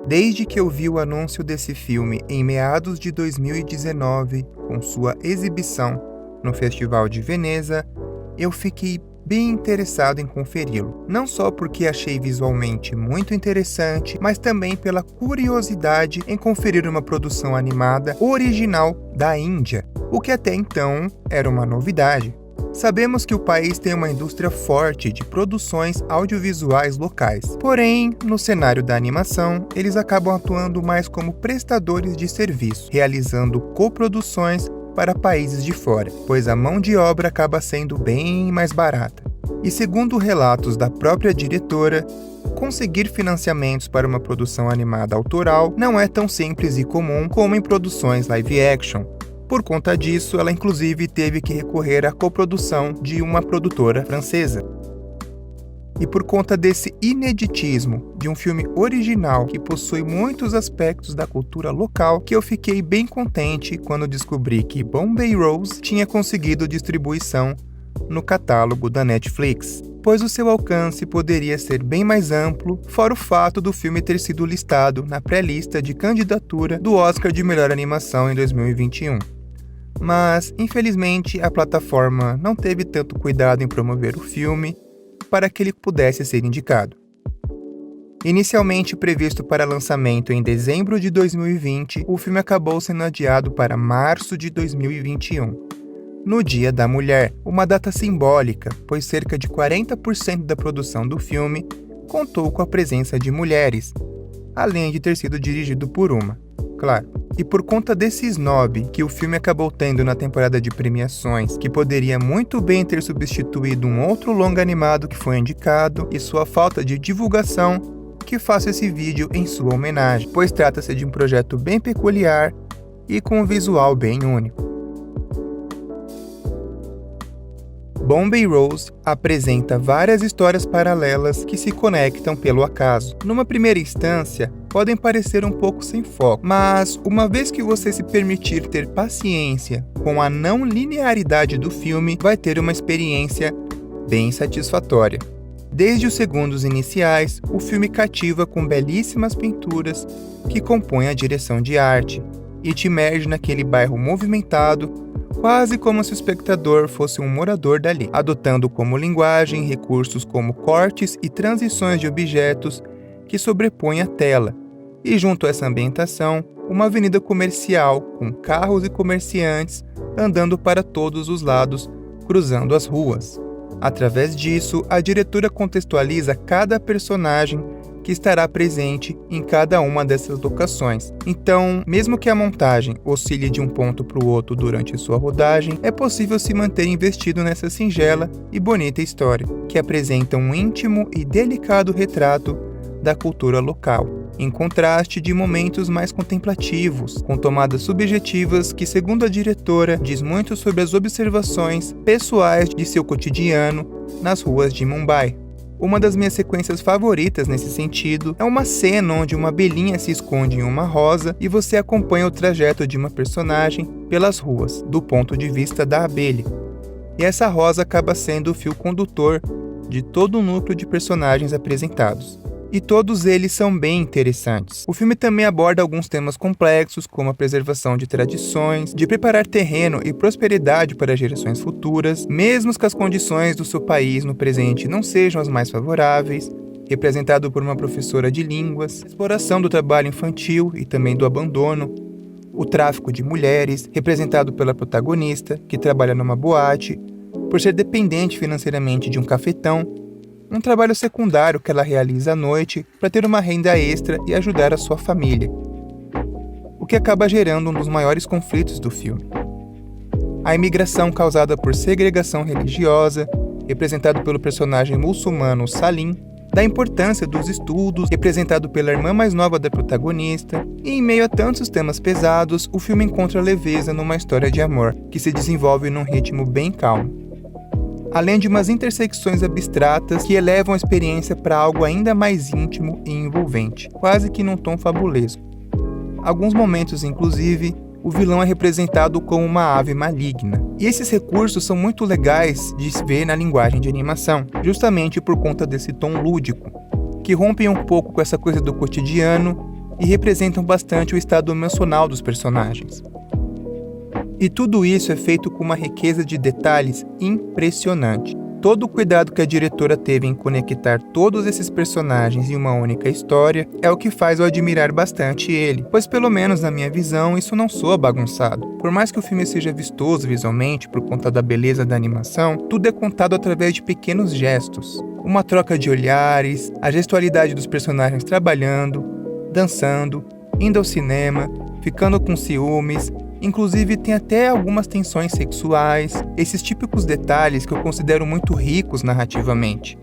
Desde que eu vi o anúncio desse filme em meados de 2019, com sua exibição no Festival de Veneza, eu fiquei bem interessado em conferi-lo. Não só porque achei visualmente muito interessante, mas também pela curiosidade em conferir uma produção animada original da Índia, o que até então era uma novidade. Sabemos que o país tem uma indústria forte de produções audiovisuais locais. Porém, no cenário da animação, eles acabam atuando mais como prestadores de serviço, realizando coproduções para países de fora, pois a mão de obra acaba sendo bem mais barata. E segundo relatos da própria diretora, conseguir financiamentos para uma produção animada autoral não é tão simples e comum como em produções live action. Por conta disso, ela inclusive teve que recorrer à coprodução de uma produtora francesa. E por conta desse ineditismo de um filme original que possui muitos aspectos da cultura local, que eu fiquei bem contente quando descobri que Bombay Rose tinha conseguido distribuição no catálogo da Netflix, pois o seu alcance poderia ser bem mais amplo, fora o fato do filme ter sido listado na pré-lista de candidatura do Oscar de Melhor Animação em 2021. Mas, infelizmente, a plataforma não teve tanto cuidado em promover o filme para que ele pudesse ser indicado. Inicialmente previsto para lançamento em dezembro de 2020, o filme acabou sendo adiado para março de 2021, no Dia da Mulher, uma data simbólica, pois cerca de 40% da produção do filme contou com a presença de mulheres, além de ter sido dirigido por uma, claro. E por conta desse snob que o filme acabou tendo na temporada de premiações, que poderia muito bem ter substituído um outro longa animado que foi indicado, e sua falta de divulgação, que faço esse vídeo em sua homenagem, pois trata-se de um projeto bem peculiar e com um visual bem único. Bombay Rose apresenta várias histórias paralelas que se conectam pelo acaso. Numa primeira instância, podem parecer um pouco sem foco, mas uma vez que você se permitir ter paciência com a não linearidade do filme, vai ter uma experiência bem satisfatória. Desde os segundos iniciais, o filme cativa com belíssimas pinturas que compõem a direção de arte e te imerge naquele bairro movimentado, quase como se o espectador fosse um morador dali, adotando como linguagem recursos como cortes e transições de objetos que sobrepõem a tela, e junto a essa ambientação, uma avenida comercial com carros e comerciantes andando para todos os lados, cruzando as ruas. Através disso, a diretora contextualiza cada personagem que estará presente em cada uma dessas locações. Então, mesmo que a montagem oscile de um ponto para o outro durante sua rodagem, é possível se manter investido nessa singela e bonita história, que apresenta um íntimo e delicado retrato da cultura local, em contraste de momentos mais contemplativos, com tomadas subjetivas que, segundo a diretora, diz muito sobre as observações pessoais de seu cotidiano nas ruas de Mumbai. Uma das minhas sequências favoritas nesse sentido é uma cena onde uma abelhinha se esconde em uma rosa e você acompanha o trajeto de uma personagem pelas ruas, do ponto de vista da abelha. E essa rosa acaba sendo o fio condutor de todo o núcleo de personagens apresentados. E todos eles são bem interessantes. O filme também aborda alguns temas complexos, como a preservação de tradições, de preparar terreno e prosperidade para gerações futuras, mesmo que as condições do seu país no presente não sejam as mais favoráveis, representado por uma professora de línguas, a exploração do trabalho infantil e também do abandono, o tráfico de mulheres, representado pela protagonista, que trabalha numa boate, por ser dependente financeiramente de um cafetão, um trabalho secundário que ela realiza à noite para ter uma renda extra e ajudar a sua família, o que acaba gerando um dos maiores conflitos do filme. A imigração causada por segregação religiosa, representado pelo personagem muçulmano Salim, da importância dos estudos, representado pela irmã mais nova da protagonista, e em meio a tantos temas pesados, o filme encontra leveza numa história de amor, que se desenvolve num ritmo bem calmo, além de umas intersecções abstratas que elevam a experiência para algo ainda mais íntimo e envolvente, quase que num tom fabulesco. Alguns momentos, inclusive, o vilão é representado como uma ave maligna. E esses recursos são muito legais de se ver na linguagem de animação, justamente por conta desse tom lúdico, que rompe um pouco com essa coisa do cotidiano e representam bastante o estado emocional dos personagens. E tudo isso é feito com uma riqueza de detalhes impressionante. Todo o cuidado que a diretora teve em conectar todos esses personagens em uma única história é o que faz eu admirar bastante ele, pois pelo menos na minha visão isso não soa bagunçado. Por mais que o filme seja vistoso visualmente por conta da beleza da animação, tudo é contado através de pequenos gestos. Uma troca de olhares, a gestualidade dos personagens trabalhando, dançando, indo ao cinema, ficando com ciúmes. Inclusive tem até algumas tensões sexuais, esses típicos detalhes que eu considero muito ricos narrativamente,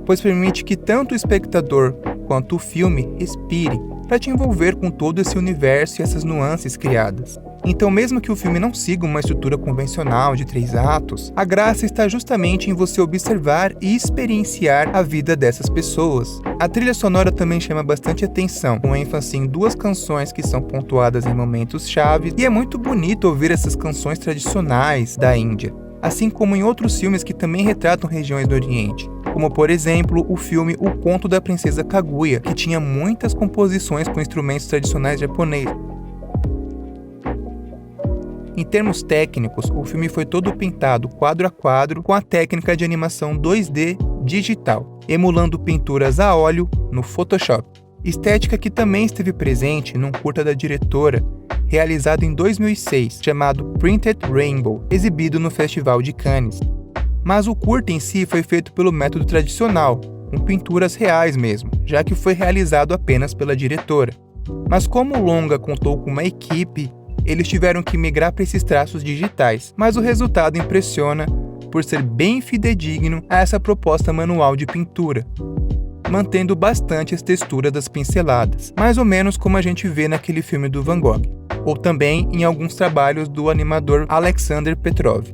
pois permite que tanto o espectador quanto o filme respire para te envolver com todo esse universo e essas nuances criadas. Então, mesmo que o filme não siga uma estrutura convencional de 3 atos, a graça está justamente em você observar e experienciar a vida dessas pessoas. A trilha sonora também chama bastante atenção, com ênfase em 2 canções que são pontuadas em momentos-chave, e é muito bonito ouvir essas canções tradicionais da Índia, assim como em outros filmes que também retratam regiões do Oriente, como por exemplo o filme O Conto da Princesa Kaguya, que tinha muitas composições com instrumentos tradicionais japoneses. Em termos técnicos, o filme foi todo pintado quadro a quadro com a técnica de animação 2D digital, emulando pinturas a óleo no Photoshop. Estética que também esteve presente num curta da diretora, realizado em 2006, chamado Printed Rainbow, exibido no Festival de Cannes. Mas o curta em si foi feito pelo método tradicional, com pinturas reais mesmo, já que foi realizado apenas pela diretora. Mas como o longa contou com uma equipe, eles tiveram que migrar para esses traços digitais, mas o resultado impressiona por ser bem fidedigno a essa proposta manual de pintura, mantendo bastante as texturas das pinceladas, mais ou menos como a gente vê naquele filme do Van Gogh, ou também em alguns trabalhos do animador Alexander Petrov.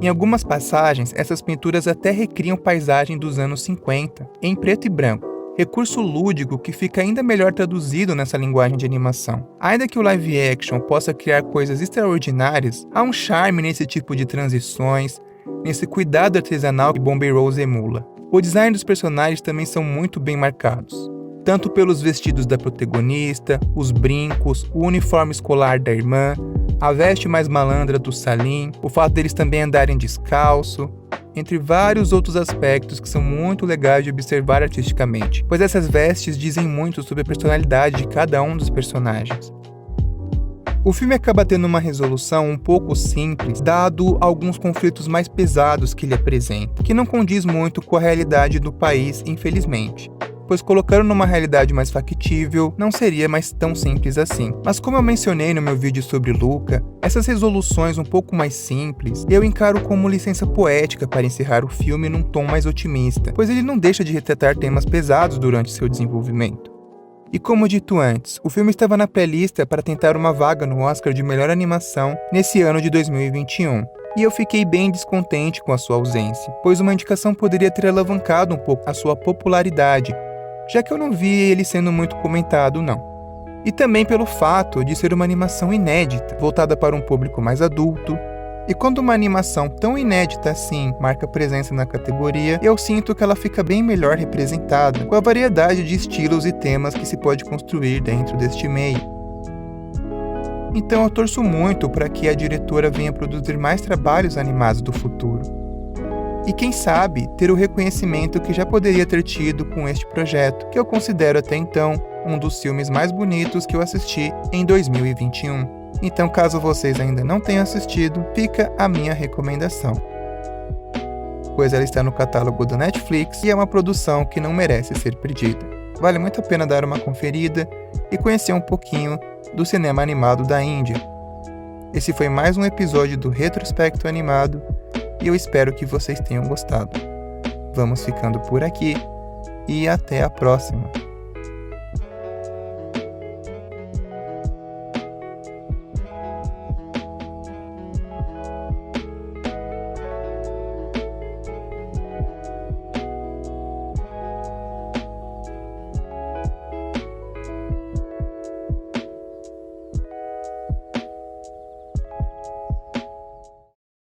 Em algumas passagens, essas pinturas até recriam paisagem dos anos 50, em preto e branco, recurso lúdico que fica ainda melhor traduzido nessa linguagem de animação. Ainda que o live action possa criar coisas extraordinárias, há um charme nesse tipo de transições, nesse cuidado artesanal que Bombay Rose emula. O design dos personagens também são muito bem marcados, tanto pelos vestidos da protagonista, os brincos, o uniforme escolar da irmã, a veste mais malandra do Salim, o fato deles também andarem descalço, entre vários outros aspectos que são muito legais de observar artisticamente, pois essas vestes dizem muito sobre a personalidade de cada um dos personagens. O filme acaba tendo uma resolução um pouco simples, dado alguns conflitos mais pesados que ele apresenta, que não condiz muito com a realidade do país, infelizmente, pois colocando numa realidade mais factível, não seria mais tão simples assim. Mas como eu mencionei no meu vídeo sobre Luca, essas resoluções um pouco mais simples, eu encaro como licença poética para encerrar o filme num tom mais otimista, pois ele não deixa de retratar temas pesados durante seu desenvolvimento. E como dito antes, o filme estava na pré-lista para tentar uma vaga no Oscar de Melhor Animação nesse ano de 2021. E eu fiquei bem descontente com a sua ausência, pois uma indicação poderia ter alavancado um pouco a sua popularidade, já que eu não vi ele sendo muito comentado, não. E também pelo fato de ser uma animação inédita, voltada para um público mais adulto. E quando uma animação tão inédita assim marca presença na categoria, eu sinto que ela fica bem melhor representada, com a variedade de estilos e temas que se pode construir dentro deste meio. Então eu torço muito para que a diretora venha produzir mais trabalhos animados do futuro. E quem sabe ter o reconhecimento que já poderia ter tido com este projeto, que eu considero até então um dos filmes mais bonitos que eu assisti em 2021. Então, caso vocês ainda não tenham assistido, fica a minha recomendação, pois ela está no catálogo da Netflix e é uma produção que não merece ser perdida. Vale muito a pena dar uma conferida e conhecer um pouquinho do cinema animado da Índia. Esse foi mais um episódio do Retrospecto Animado e eu espero que vocês tenham gostado. Vamos ficando por aqui e até a próxima!